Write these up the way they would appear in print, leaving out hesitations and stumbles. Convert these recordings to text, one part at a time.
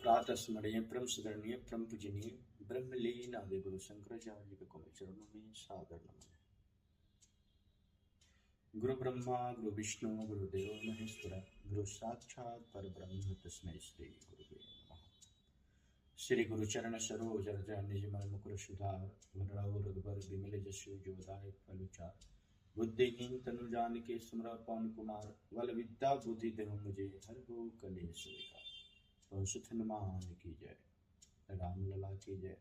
प्रातः स्मरणीय परम स्मरणीय परम पूजनीय ब्रह्मलीन आदि गुरु शंकराचार्य के कोमल चरणों में सादर नमन। गुरु ब्रह्मा गुरु विष्णु गुरुदेव महेश्वर गुरु साक्षात परब्रह्म तस्मै श्री गुरुवे नमः। श्री गुरु चरण सरोज रज निज मन मुकुर सुधार वरणाव रघुबर विमल जसु जोदाय फलुचार बुद्धिहीन तनु जान के सुमरा पवन कुमार बल विद्या बुद्धि देहु मुझे हर गो कलेश विकार। सुथ हनुमान की जय, राम लला की जय,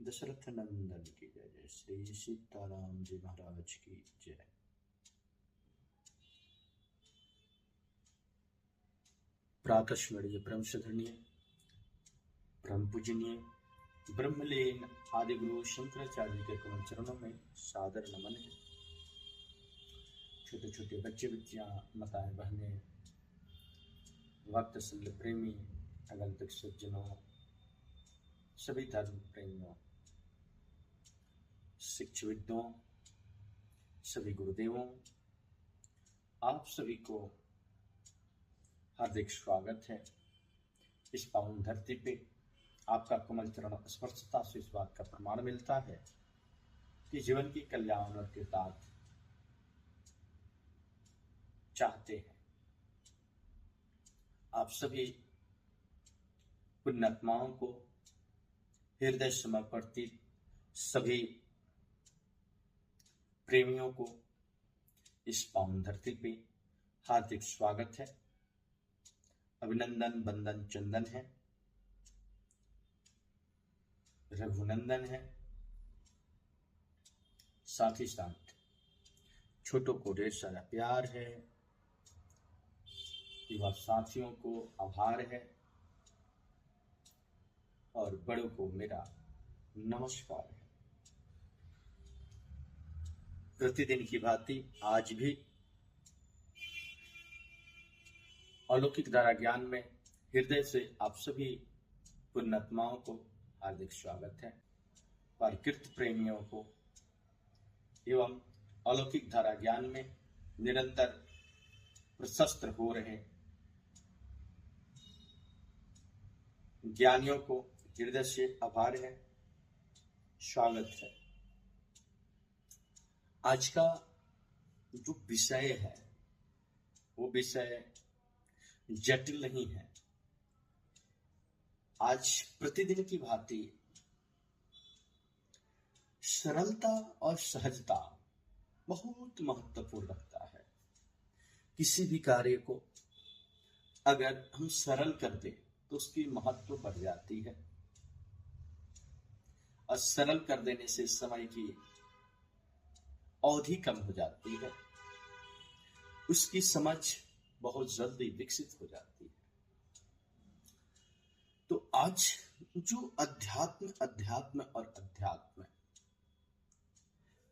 दशरथ नंदन की जय। जय श्री सीताराम जी महाराज की जय। प्रातः स्मरणीय परम श्रद्धनीय परम पूजनीय ब्रह्मलीन आदि गुरु शंकराचार्य के कमल चरणों में सादर नमन है। छोटे छोटे बच्चे बच्चियां, माताएं बहनें, भक्त सल्ल प्रेमी, आगंतुक सज्जनों, सभी धर्म प्रेमियों, शिक्षविदों, सभी गुरुदेवों, आप सभी को हार्दिक स्वागत है। इस पावन धरती पे आपका कमल चरण स्पर्शता से इस बात का प्रमाण मिलता है कि जीवन की कल्याण और कृतार्थ चाहते हैं। आप सभी पुण्यात्माओं को हृदय समर्पित सभी प्रेमियों को इस पावन धरती पे हार्दिक स्वागत है, अभिनंदन बंदन चंदन है, रघुनंदन है। साथ ही साथ छोटों को ढेर सारा प्यार है, युवा साथियों को आभार है और बड़ों को मेरा नमस्कार है। प्रतिदिन की भांति आज भी अलौकिक धारा ज्ञान में हृदय से आप सभी पुण्यात्माओं को हार्दिक स्वागत है। प्रकृति प्रेमियों को एवं अलौकिक धारा ज्ञान में निरंतर प्रशस्त हो रहे ज्ञानियों को हृदय से आभार है, स्वागत है। आज का जो विषय है वो विषय जटिल नहीं है। आज प्रतिदिन की भांति सरलता और सहजता बहुत महत्वपूर्ण रखता है। किसी भी कार्य को अगर हम सरल कर दें तो उसकी महत्व बढ़ जाती है और सरल कर देने से समय की अवधि कम हो जाती है, उसकी समझ बहुत जल्दी विकसित हो जाती है। तो आज जो अध्यात्म और अध्यात्म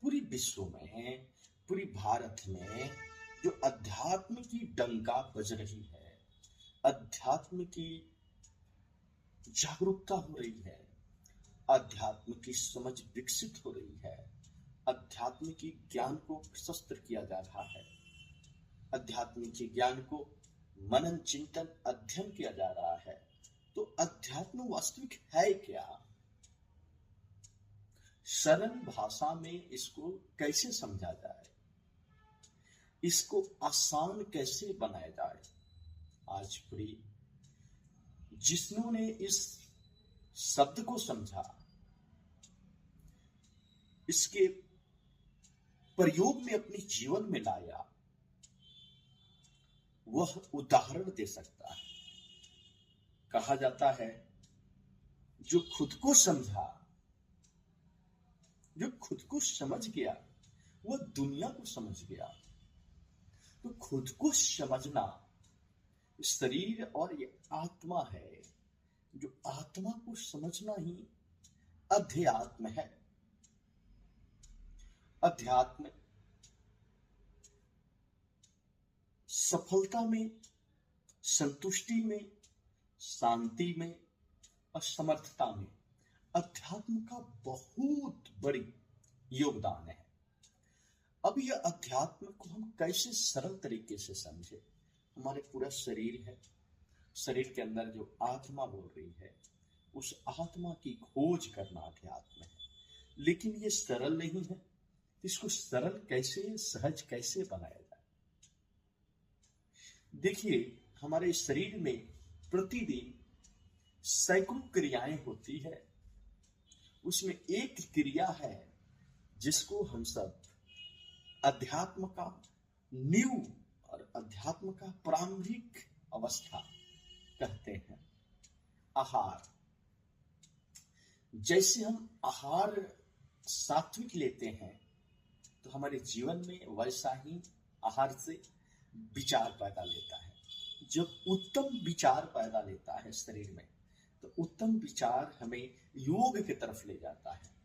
पूरी विश्व में, पूरी भारत में जो अध्यात्म की डंका बज रही है, अध्यात्म की जागरूकता हो रही है, अध्यात्म की समझ विकसित हो रही है, अध्यात्म की ज्ञान को प्रशस्त किया जा रहा है, अध्यात्म के ज्ञान को मनन चिंतन अध्ययन किया जा रहा है। तो अध्यात्म वास्तविक है क्या? सरल भाषा में इसको कैसे समझा जाए, इसको आसान कैसे बनाया जाए? आज पूरी जिन्होंने इस शब्द को समझा, इसके प्रयोग में अपने जीवन में लाया, वह उदाहरण दे सकता है। कहा जाता है जो खुद को समझा, जो खुद को समझ गया, वह दुनिया को समझ गया। तो खुद को समझना शरीर और ये आत्मा है, जो आत्मा को समझना ही अध्यात्म है। अध्यात्म सफलता में, संतुष्टि में, शांति में और समर्थता में अध्यात्म का बहुत बड़ी योगदान है। अब यह अध्यात्म को हम कैसे सरल तरीके से समझे? हमारे पूरा शरीर है, शरीर के अंदर जो आत्मा बोल रही है, उस आत्मा की खोज करना अध्यात्म है। लेकिन ये सरल नहीं है। इसको सरल कैसे, सहज कैसे बनाया जाए? देखिए, हमारे शरीर में प्रतिदिन सैकड़ों क्रियाएं होती है। उसमें एक क्रिया है जिसको हम सब अध्यात्म का न्यू और अध्यात्म का प्रारंभिक अवस्था कहते हैं, आहार। जैसे हम आहार सात्विक लेते हैं तो हमारे जीवन में वैसा ही आहार से विचार पैदा लेता है। जब उत्तम विचार पैदा लेता है शरीर में, तो उत्तम विचार हमें योग की तरफ ले जाता है।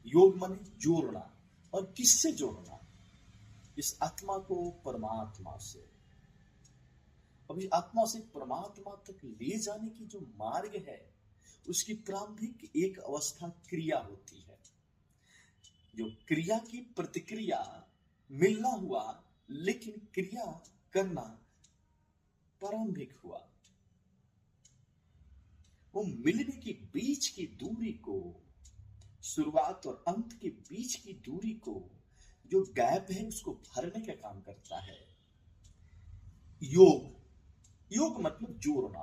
योग माने जोड़ना। और किससे जोड़ना? इस आत्मा को परमात्मा से। अब इस आत्मा से परमात्मा तक ले जाने की जो मार्ग है, उसकी प्रारंभिक एक अवस्था क्रिया होती है। जो क्रिया की प्रतिक्रिया मिलना हुआ, लेकिन क्रिया करना प्रारंभिक हुआ। वो मिलने के बीच की दूरी को, शुरुआत और अंत के बीच की दूरी को, जो गैप है, उसको भरने का काम करता है योग। योग मतलब जोड़ना।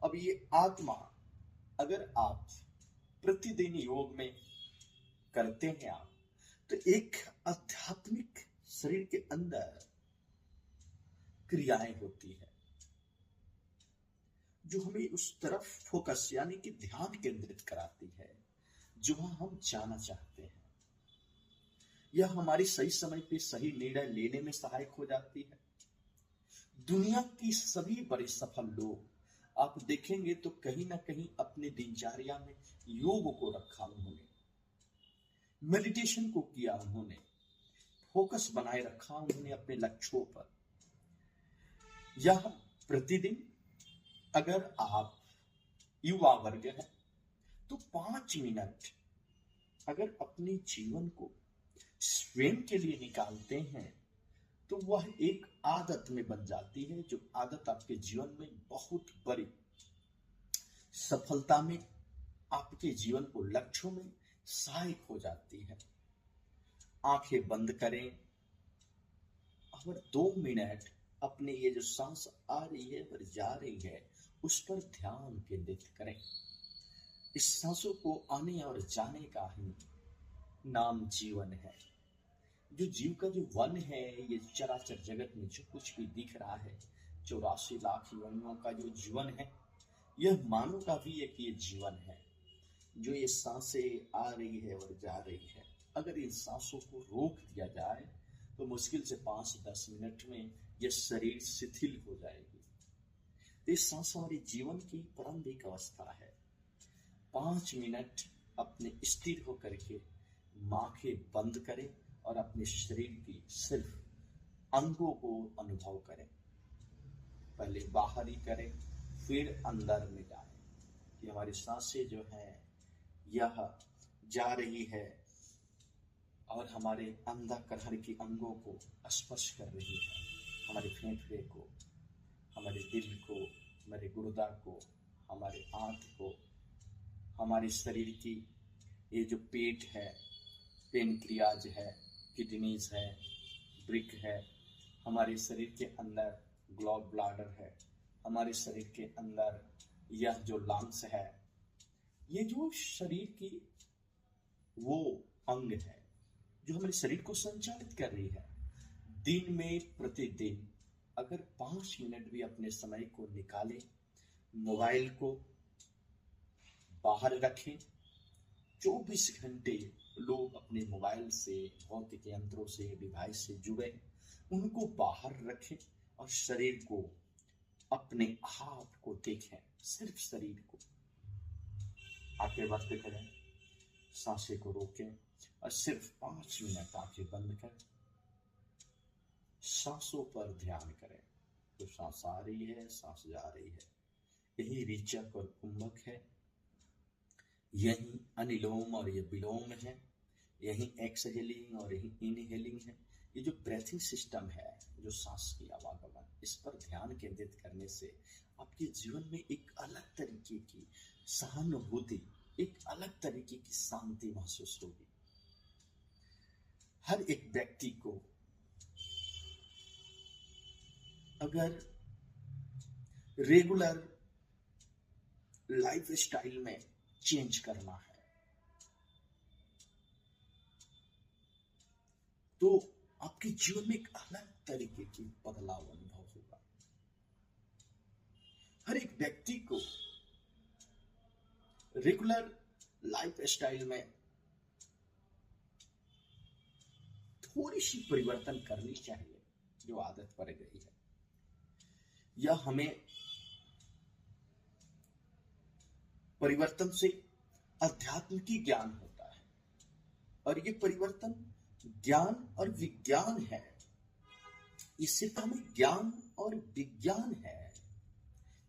अब ये आत्मा, अगर आप प्रतिदिन योग में करते हैं आप, तो एक आध्यात्मिक शरीर के अंदर क्रियाएं होती है जो हमें उस तरफ फोकस यानी कि ध्यान केंद्रित कराती है जहां हम जाना चाहते हैं। यह हमारी सही समय पे सही निर्णय लेने में सहायक हो जाती है। दुनिया की सभी बड़े सफल लोग आप देखेंगे तो कहीं ना कहीं अपने दिनचर्या में योग को रखा उन्होंने, मेडिटेशन को किया उन्होंने, फोकस बनाए रखा उन्होंने अपने लक्ष्यों पर। यह प्रतिदिन, अगर आप युवा वर्ग हैं तो 5 मिनट अगर अपने जीवन को स्वयं के लिए निकालते हैं तो वह एक आदत में बन जाती है, जो आदत आपके जीवन में बहुत बड़ी सफलता में, आपके जीवन को लक्ष्यों में सहायक हो जाती है। आंखें बंद करें और 2 मिनट अपने ये जो सांस आ रही है और जा रही है उस पर ध्यान केंद्रित करें। इस सांसों को आने और जाने का ही नाम जीवन है। जो जीव का जो वन है, ये चराचर जगत में जो कुछ भी दिख रहा है, 84 लाख योनियों का जो जीवन है, यह मानव का भी एक ये जीवन है। जो ये सांसें आ रही है और जा रही है, अगर इन सांसों को रोक दिया जाए तो मुश्किल से 5-10 मिनट में यह शरीर शिथिल हो जाएगी। इस सांस हमारे जीवन की प्रारंभिक अवस्था है। 5 मिनट अपने स्थिर होकर के आंखें बंद करें और अपने शरीर की सिर्फ अंगों को अनुभव करें। पहले बाहर ही करें, फिर अंदर में जाएं कि हमारी सांसें जो है यह जा रही है और हमारे अंतःकरण की अंगों को स्पर्श कर रही है, हमारे फेफड़े को, हमारे दिल को, हमारे गुर्दा को, हमारे आंत को, हमारे शरीर की ये जो पेट है, पेनक्रियाज है, किडनीज है, ब्रिक है, हमारे शरीर के अंदर गॉल ब्लैडर है, हमारे शरीर के अंदर यह जो लंग्स है, ये जो शरीर की वो अंग है जो हमारे शरीर को संचालित कर रही है। दिन में प्रतिदिन अगर 5 मिनट भी अपने समय को निकालें, मोबाइल को बाहर रखें। 24 घंटे लोग अपने मोबाइल से, भौतिक यंत्रों से, डिवाइस से जुड़े, उनको बाहर रखें और शरीर को, अपने आप को देखें, सिर्फ शरीर को। आंखें बंद करें, सांसें को रोकें और सिर्फ 5 मिनट आंखें बंद कर सांसों पर ध्यान करें। तो सांस आ रही है, सांस जा रही है, यही रीचक और कुंभक है, यही अनुलोम और ये विलोम है, यही एक्सहेलिंग और यही इनहेलिंग है, ये जो ब्रेथिंग सिस्टम है, जो सांस की आवागमन, इस पर ध्यान केंद्रित करने से आपके जीवन में एक अलग तरीके की सहानुभूति, एक अलग तरीके की शांति महसूस होगी। हर एक व्यक्ति को अगर रेगुलर लाइफ स्टाइल में चेंज करना है तो आपके जीवन में एक अलग तरीके की बदलाव अनुभव होगा। हर एक व्यक्ति को रेगुलर लाइफ स्टाइल में थोड़ी सी परिवर्तन करनी चाहिए, जो आदत पड़ गई है। यह हमें परिवर्तन से अध्यात्म की ज्ञान होता है, और ये परिवर्तन ज्ञान और विज्ञान है। ये सिर्फ हमें ज्ञान और विज्ञान है,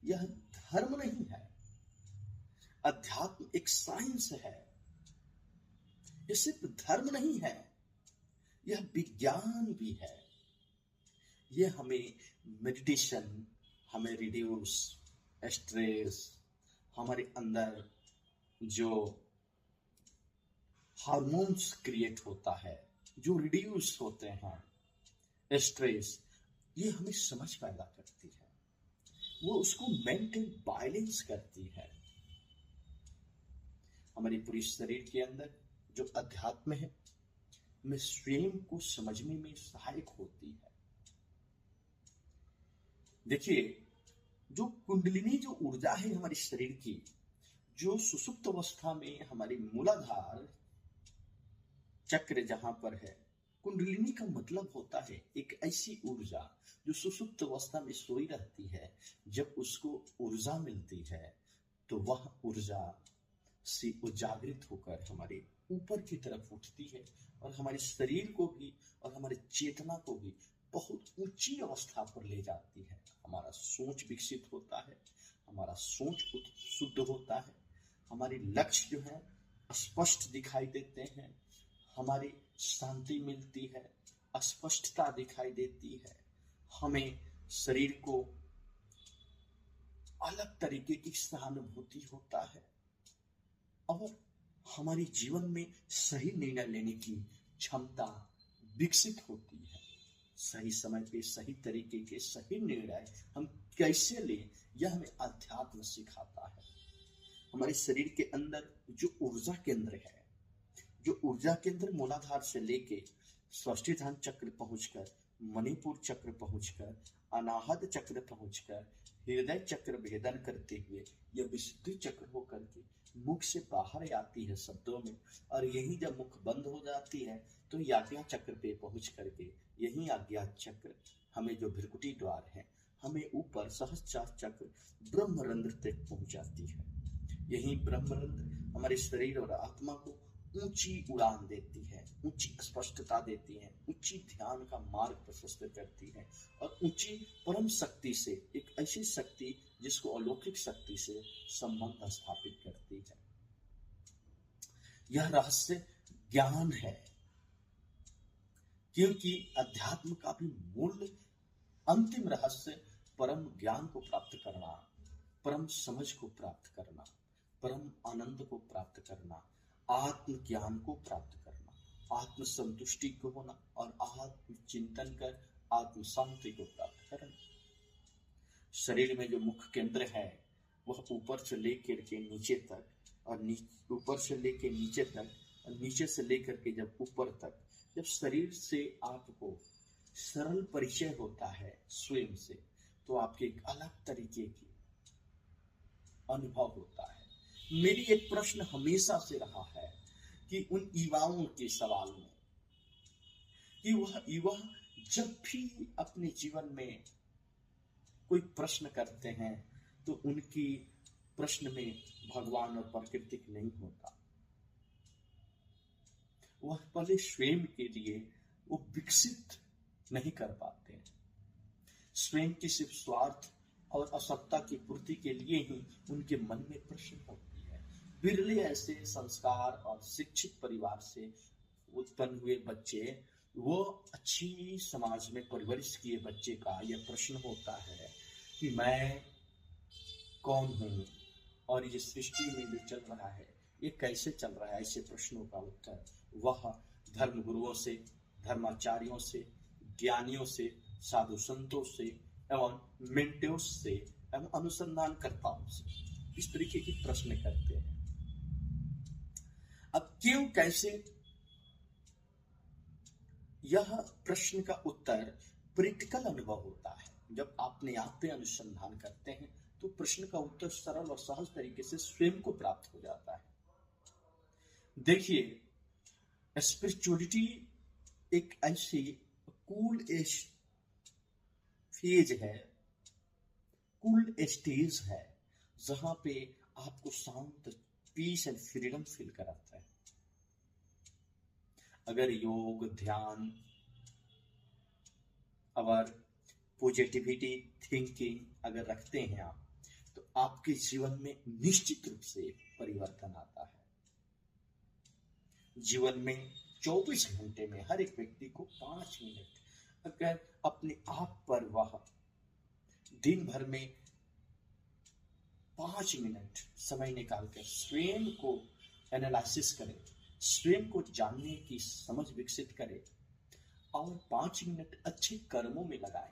यह धर्म नहीं है। अध्यात्म एक साइंस है, यह सिर्फ धर्म नहीं है, यह विज्ञान भी है। यह हमें मेडिटेशन, हमें रिड्यूस स्ट्रेस, हमारे अंदर जो हार्मोन्स क्रिएट होता है, जो रिड्यूस होते हैं स्ट्रेस, ये हमें समझ पैदा करती है, वो उसको मेंटेन बैलेंस करती है। हमारे पूरे शरीर के अंदर जो अध्यात्म है, हमें स्वयं को समझने में सहायक होती है। देखिए, जो कुंडलिनी, जो ऊर्जा है हमारे शरीर की, जो सुसुप्त अवस्था में हमारी मूलाधार चक्र जहां पर है, कुंडलिनी का मतलब होता है एक ऐसी ऊर्जा जो सुसुप्त अवस्था में सोई रहती है। जब उसको ऊर्जा मिलती है तो वह ऊर्जा से उजागृत होकर हमारे ऊपर की तरफ उठती है और हमारे शरीर को भी और हमारे चेतना को भी बहुत ऊंची अवस्था पर ले जाती है। हमारा सोच विकसित होता है, हमारा सोच शुद्ध होता है, हमारे लक्ष्य जो है स्पष्ट दिखाई देते हैं, हमारी शांति मिलती है, अस्पष्टता दिखाई देती है, हमें शरीर को अलग तरीके की सहानुभूति होता है, और हमारे जीवन में सही निर्णय लेने की क्षमता विकसित होती है। सही समय पे सही तरीके के सही निर्णय हम कैसे लें, यह हमें अध्यात्म सिखाता है। हमारे शरीर के अंदर जो ऊर्जा केंद्र है, जो ऊर्जा केंद्र मूलाधार से लेके स्वादिष्ठान चक्र पहुंचकर, मणिपुर चक्र पहुंचकर, अनाहत चक्र पहुंचकर, हृदय चक्र भेदन करते हुए यह विशुद्धि चक्र होकर के मुख से बाहर आती है शब्दों में, और यही जब मुख बंद हो जाती है तो आज्ञा चक्र पे पहुंच करके यही आज्ञा चक्र हमें जो भ्रिकुटी द्वार है, हमें ऊपर सहस्त्रार चक्र ब्रह्मरंध्र तक पहुंचाती है। यही ब्रह्मरंध्र हमारे शरीर और आत्मा को ऊंची उड़ान देती है, ऊंची स्पष्टता देती है, ऊंची ध्यान का मार्ग प्रशस्त करती है, और ऊंची परम शक्ति से, एक ऐसी शक्ति जिसको अलौकिक शक्ति से संबंध स्थापित करती है। यह रहस्य ज्ञान है, क्योंकि अध्यात्म का भी मूल अंतिम रहस्य परम ज्ञान को प्राप्त करना, परम समझ को प्राप्त करना, परम आनंद को प्राप्त करना, आत्म ज्ञान को प्राप्त करना, आत्म संतुष्टि को होना, और आत्म चिंतन कर आत्म शांति को प्राप्त करना। शरीर में जो मुख्य केंद्र है वह ऊपर से लेकर के नीचे तक, और ऊपर से लेकर नीचे तक, और नीचे से लेकर के जब ऊपर तक, जब शरीर से आपको सरल परिचय होता है स्वयं से, तो आपके एक अलग तरीके की अनुभव होता है। मेरी एक प्रश्न हमेशा से रहा है कि उन युवाओं के सवाल में, कि वह युवा जब भी अपने जीवन में कोई प्रश्न करते हैं तो उनकी प्रश्न में भगवान और प्रकृति नहीं होता। वह पहले स्वयं के लिए वो विकसित नहीं कर पाते हैं। स्वयं की सिर्फ स्वार्थ और असत्ता की पूर्ति के लिए ही उनके मन में प्रश्न होती है। बिरले ऐसे संस्कार और शिक्षित परिवार से उत्पन्न हुए बच्चे वो अच्छी समाज में परवरिश किए बच्चे का यह प्रश्न होता है कि मैं कौन हूँ और ये सृष्टि में जो चल रहा है ये कैसे चल रहा है। ऐसे प्रश्नों का उत्तर वह धर्म गुरुओं से, धर्माचार्यों से, ज्ञानियों से, साधु संतों से एवं मेंटर्स से एवं अनुसंधानकर्ताओं से इस तरीके की प्रश्न करते हैं। अब क्यों, कैसे, यह प्रश्न का उत्तर प्रैक्टिकल अनुभव होता है। जब अपने आप पे अनुसंधान करते हैं तो प्रश्न का उत्तर सरल और सहज तरीके से स्वयं को प्राप्त हो जाता है। देखिए, स्पिरिचुअलिटी एक ऐसी कूल फेज है, कूल स्टेज है जहां पे आपको शांत, पीस एंड फ्रीडम फील कराता है। अगर योग, ध्यान और पॉजिटिविटी थिंकिंग अगर रखते हैं आप, तो आपके जीवन में निश्चित रूप से परिवर्तन आता है। जीवन में 24 घंटे में हर एक व्यक्ति को 5 मिनट अगर अपने आप पर वह दिन भर में 5 मिनट समय निकालकर स्वयं को एनालिसिस करें, स्वयं को जानने की समझ विकसित करें और 5 मिनट अच्छे कर्मों में लगाएं,